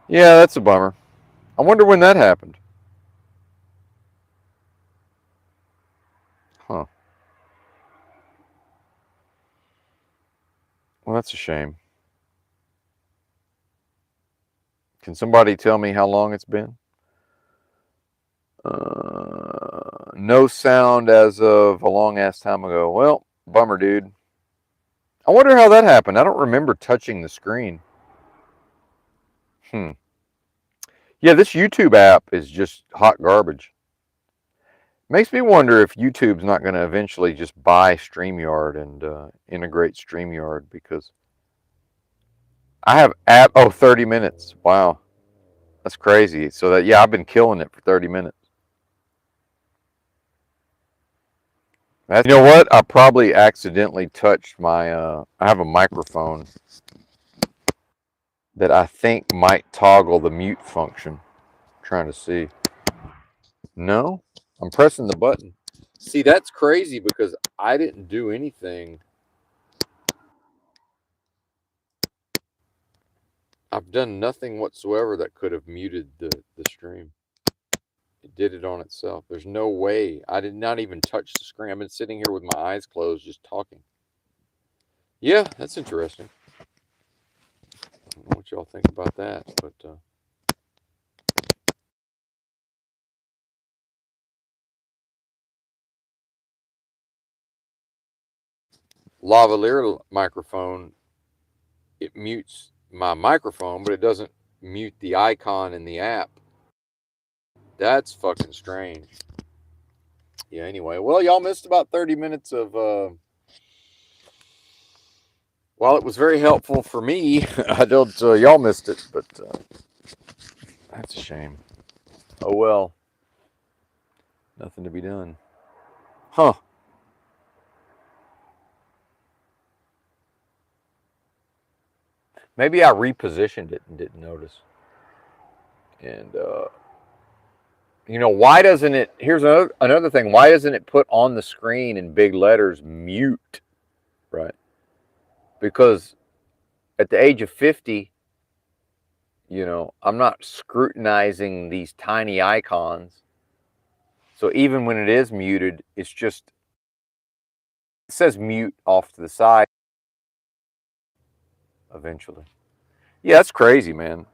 Yeah, that's a bummer. I wonder when that happened. Huh. Well, that's a shame. Can somebody tell me how long it's been? No sound as of a long ass time ago. Well, bummer, dude. I wonder how that happened. I don't remember touching the screen. Hmm. Yeah, this YouTube app is just hot garbage. Makes me wonder if YouTube's not going to eventually just buy StreamYard and integrate StreamYard because I have app. Oh, 30 minutes. Wow. That's crazy. So that, yeah, I've been killing it for 30 minutes. You know what? I probably accidentally touched my, I have a microphone that I think might toggle the mute function. I'm trying to see. No, I'm pressing the button. See, that's crazy because I didn't do anything. I've done nothing whatsoever that could have muted the stream. It did it on itself. There's no way. I did not even touch the screen. I've been sitting here with my eyes closed just talking. Yeah, that's interesting. I don't know what y'all think about that, but lavalier microphone, it mutes my microphone, but it doesn't mute the icon in the app. That's fucking strange. Yeah, anyway. Well, y'all missed about 30 minutes of while it was very helpful for me, I don't y'all missed it, but that's a shame. Oh well. Nothing to be done. Huh. Maybe I repositioned it and didn't notice. And why doesn't it? Here's another thing. Why doesn't it put on the screen in big letters mute? Right. Because at the age of 50, I'm not scrutinizing these tiny icons. So even when it is muted, it says mute off to the side eventually. Yeah, that's crazy, man.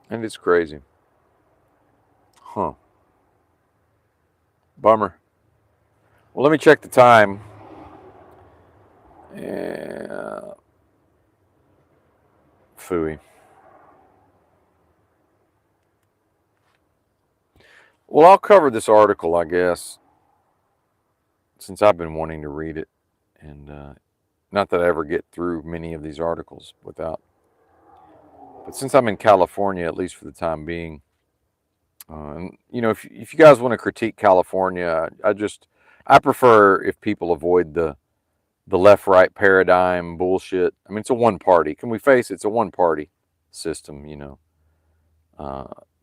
And it's crazy. Huh. Bummer. Well, let me check the time. Yeah. Phooey. Well, I'll cover this article, I guess, since I've been wanting to read it. And not that I ever get through many of these articles without. But since I'm in California, at least for the time being, and if you guys want to critique California, I prefer if people avoid the left right paradigm bullshit. I mean, it's a one party. Can we face it? It's a one party system.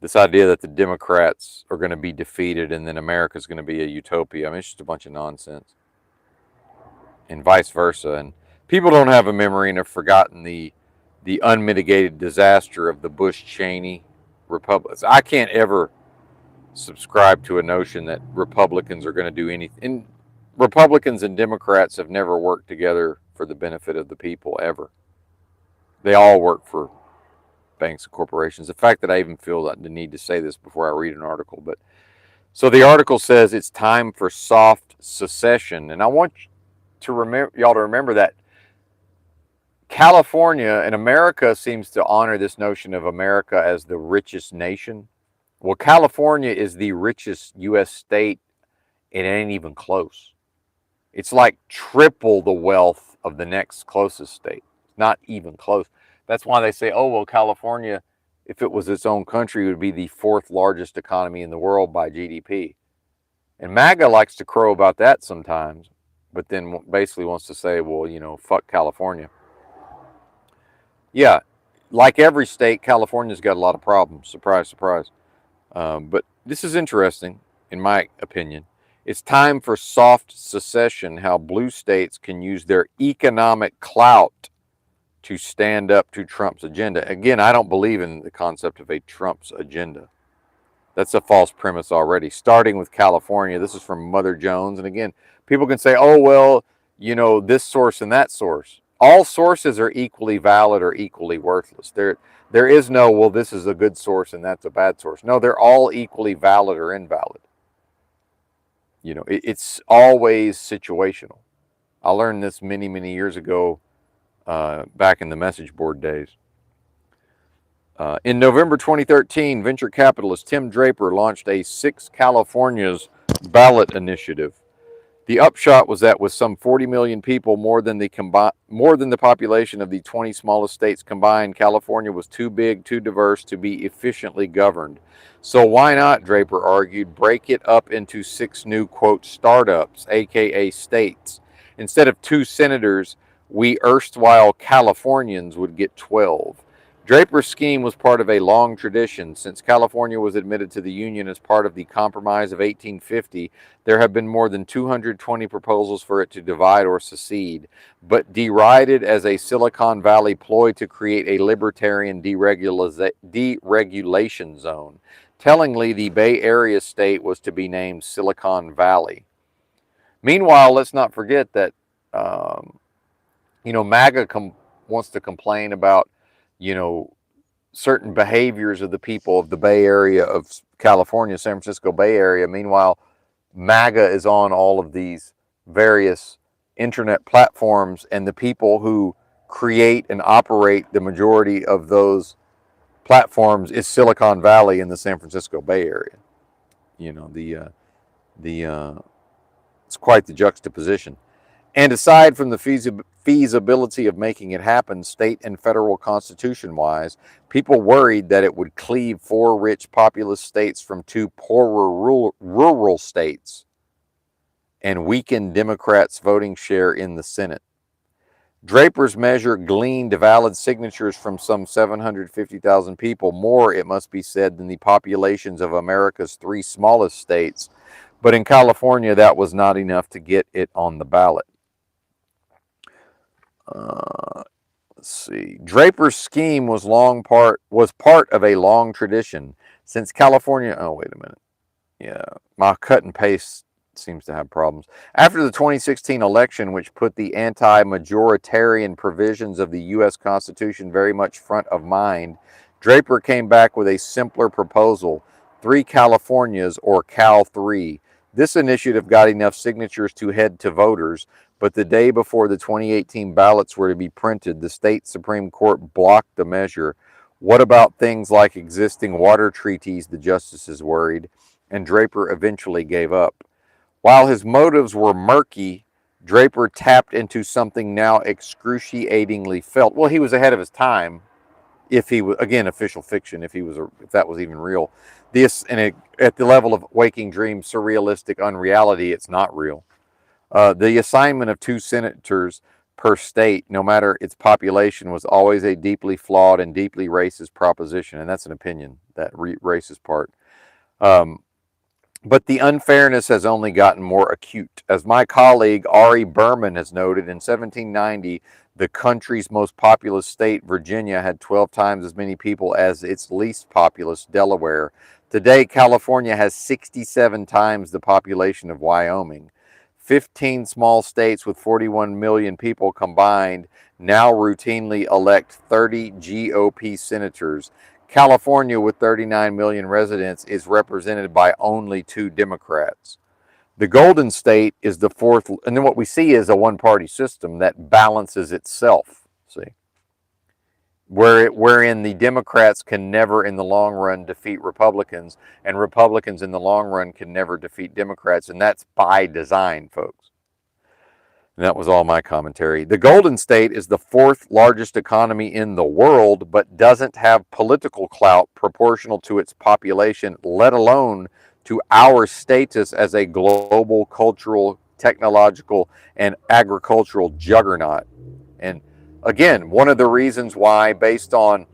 This idea that the Democrats are going to be defeated and then America's going to be a utopia. I mean, it's just a bunch of nonsense, and vice versa. And people don't have a memory and have forgotten the unmitigated disaster of the Bush Cheney republics. I can't ever subscribe to a notion that Republicans are going to do anything. And Republicans and Democrats have never worked together for the benefit of the people ever. They all work for banks and corporations. The fact that I even feel the need to say this before I read an article, but so the article says it's time for soft secession, and I want y'all to remember that California and America seems to honor this notion of America as the richest nation. Well, California is the richest U.S. state. It ain't even close. It's like triple the wealth of the next closest state. Not even close. That's why they say, oh, well, California, if it was its own country, would be the fourth largest economy in the world by GDP. And MAGA likes to crow about that sometimes, but then basically wants to say, well, fuck California. Yeah, like every state, California's got a lot of problems. Surprise, surprise. But this is interesting, in my opinion. It's time for soft secession, how blue states can use their economic clout to stand up to Trump's agenda. Again, I don't believe in the concept of a Trump's agenda. That's a false premise already. Starting with California, this is from Mother Jones. And again, people can say, oh, well, this source and that source. All sources are equally valid or equally worthless. There is no, well, this is a good source and that's a bad source. No, they're all equally valid or invalid. It's always situational. I learned this many, many years ago, back in the message board days. In November 2013, venture capitalist Tim Draper launched a Six Californias ballot initiative. The upshot was that with some 40 million people, more than the population of the 20 smallest states combined, California was too big, too diverse to be efficiently governed. So why not, Draper argued, break it up into 6 new, quote, startups, aka states. Instead of 2 senators, we erstwhile Californians would get 12. Draper's scheme was part of a long tradition. Since California was admitted to the Union as part of the Compromise of 1850, there have been more than 220 proposals for it to divide or secede, but derided as a Silicon Valley ploy to create a libertarian deregulation zone. Tellingly, the Bay Area state was to be named Silicon Valley. Meanwhile, let's not forget that, MAGA wants to complain about certain behaviors of the people of the Bay Area of California, San Francisco Bay Area. Meanwhile, MAGA is on all of these various internet platforms, and the people who create and operate the majority of those platforms is Silicon Valley in the San Francisco Bay Area. It's quite the juxtaposition. And aside from the feasibility of making it happen state and federal constitution-wise, people worried that it would cleave 4 rich populous states from 2 poorer rural states and weaken Democrats' voting share in the Senate. Draper's measure gleaned valid signatures from some 750,000 people, more, it must be said, than the populations of America's 3 smallest states. But in California, that was not enough to get it on the ballot. Let's see. Draper's scheme was part of a long tradition since California. Oh, wait a minute. Yeah, my cut and paste seems to have problems. After the 2016 election, which put the anti-majoritarian provisions of the U.S. Constitution very much front of mind, Draper came back with a simpler proposal: 3 Californias, or Cal 3. This initiative got enough signatures to head to voters, but the day before the 2018 ballots were to be printed, the state Supreme Court blocked the measure. What about things like existing water treaties, the justices worried, and Draper eventually gave up. While his motives were murky, Draper tapped into something now excruciatingly felt. Well, he was ahead of his time. If he was, again, official fiction, if that was even real. At the level of waking dream, surrealistic unreality, it's not real. The assignment of 2 senators per state, no matter its population, was always a deeply flawed and deeply racist proposition. And that's an opinion, that racist part. But the unfairness has only gotten more acute. As my colleague Ari Berman has noted, in 1790, the country's most populous state, Virginia, had 12 times as many people as its least populous, Delaware. Today, California has 67 times the population of Wyoming. 15 small states with 41 million people combined now routinely elect 30 GOP senators. California, with 39 million residents, is represented by only 2 Democrats. The Golden State is the 4th, and then what we see is a one-party system that balances itself, see? Wherein the Democrats can never in the long run defeat Republicans, and Republicans in the long run can never defeat Democrats, and that's by design, folks. And that was all my commentary. The Golden State is the 4th largest economy in the world, but doesn't have political clout proportional to its population, let alone to our status as a global cultural, technological, and agricultural juggernaut. And again, one of the reasons why, based on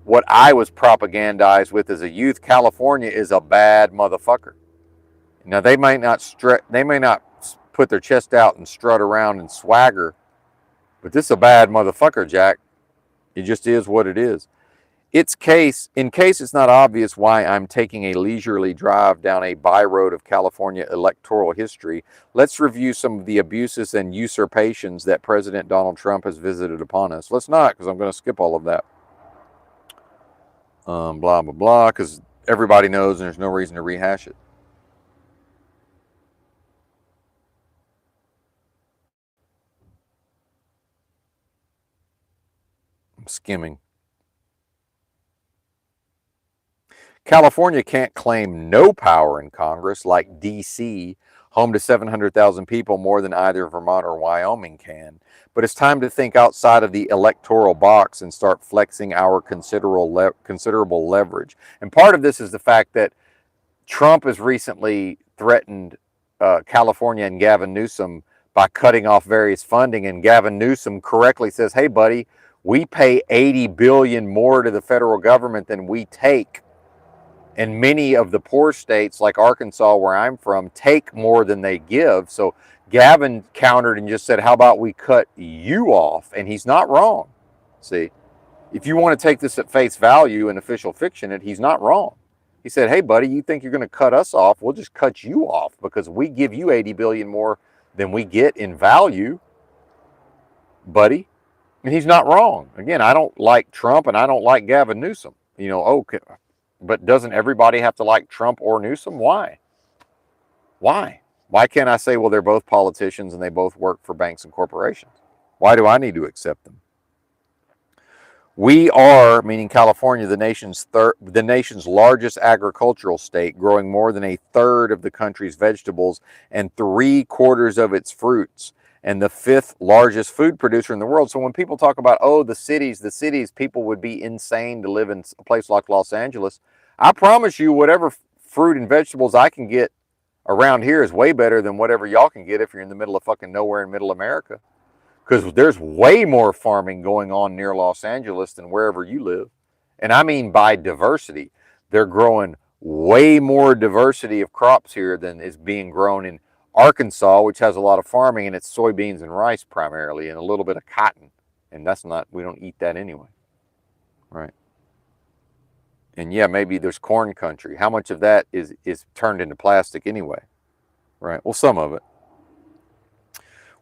what I was propagandized with as a youth, California is a bad motherfucker. Now, they may not put their chest out and strut around and swagger But this is a bad motherfucker, Jack. It just is what it is. In case it's not obvious why I'm taking a leisurely drive down a byroad of California electoral history, let's review some of the abuses and usurpations that President Donald Trump has visited upon us. Let's not, because I'm going to skip all of that. Blah, blah, blah, because everybody knows and there's no reason to rehash it. I'm skimming. California can't claim no power in Congress like D.C., home to 700,000 people, more than either Vermont or Wyoming can. But it's time to think outside of the electoral box and start flexing our considerable leverage. And part of this is the fact that Trump has recently threatened California and Gavin Newsom by cutting off various funding. And Gavin Newsom correctly says, hey, buddy, we pay $80 billion more to the federal government than we take. And many of the poor states like Arkansas, where I'm from, take more than they give. So Gavin countered and just said, how about we cut you off? And he's not wrong. See, if you want to take this at face value and official fiction it, he's not wrong. He said, hey, buddy, you think you're going to cut us off? We'll just cut you off because we give you 80 billion more than we get in value, buddy. And he's not wrong. Again, I don't like Trump and I don't like Gavin Newsom. You know, okay. But doesn't everybody have to like Trump or Newsom? Why? Why? Why can't I say, well, they're both politicians and they both work for banks and corporations? Why do I need to accept them? We are, meaning California, the nation's largest agricultural state, growing more than a third of the country's vegetables and 3/4 of its fruits, and the 5th largest food producer in the world. So when people talk about, oh, the cities, people would be insane to live in a place like Los Angeles. I promise you, whatever fruit and vegetables I can get around here is way better than whatever y'all can get if you're in the middle of fucking nowhere in middle America. Because there's way more farming going on near Los Angeles than wherever you live. And I mean by diversity. They're growing way more diversity of crops here than is being grown in Arkansas, which has a lot of farming, and it's soybeans and rice primarily, and a little bit of cotton. And that's not, we don't eat that anyway. Right. And yeah, maybe there's corn country. How much of that is turned into plastic anyway? Right. Well, some of it.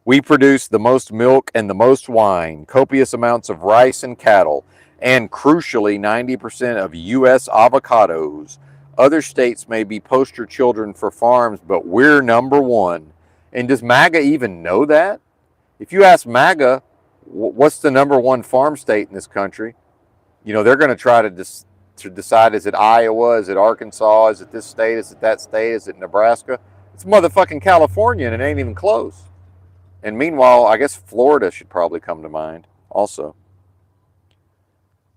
We produce the most milk and the most wine, copious amounts of rice and cattle, and crucially, 90% of U.S. avocados. Other states may be poster children for farms, but we're number one. And does MAGA even know that? If you ask MAGA, what's the number one farm state in this country? You know, they're going to try to decide, is it Iowa, is it Arkansas, is it this state, is it that state, is it Nebraska? It's motherfucking California, and it ain't even close. And meanwhile, I guess Florida should probably come to mind also.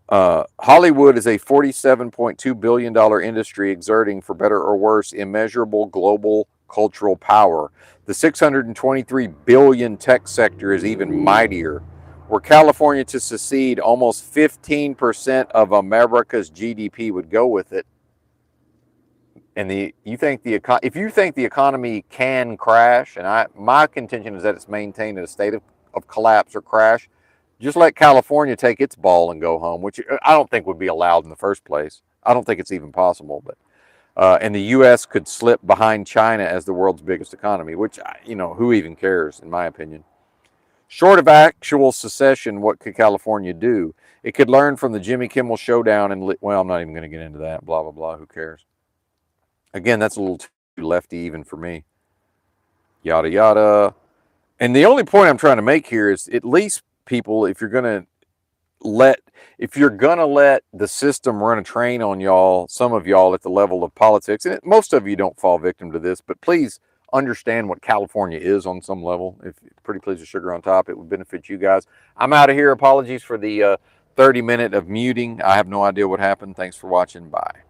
Hollywood is a $47.2 billion industry exerting, for better or worse, immeasurable global cultural power. The $623 billion tech sector is even mightier. Were California to secede, almost 15% of America's GDP would go with it. And if you think the economy can crash, and my contention is that it's maintained in a state of collapse or crash, just let California take its ball and go home, which I don't think would be allowed in the first place. I don't think it's even possible. But and the U.S. could slip behind China as the world's biggest economy, which, you know, who even cares, in my opinion. Short of actual secession, what could California do? It could learn from the Jimmy Kimmel Showdown and, well, I'm not even going to get into that. Blah, blah, blah. Who cares? Again, that's a little too lefty even for me. Yada, yada. And the only point I'm trying to make here is, at least people, if you're going to let the system run a train on y'all, some of y'all at the level of politics, and most of you don't fall victim to this, but please understand what California is on some level. If pretty please with sugar on top, it would benefit you guys. I'm out of here. Apologies for the 30-minute of muting. I have no idea what happened. Thanks for watching. Bye.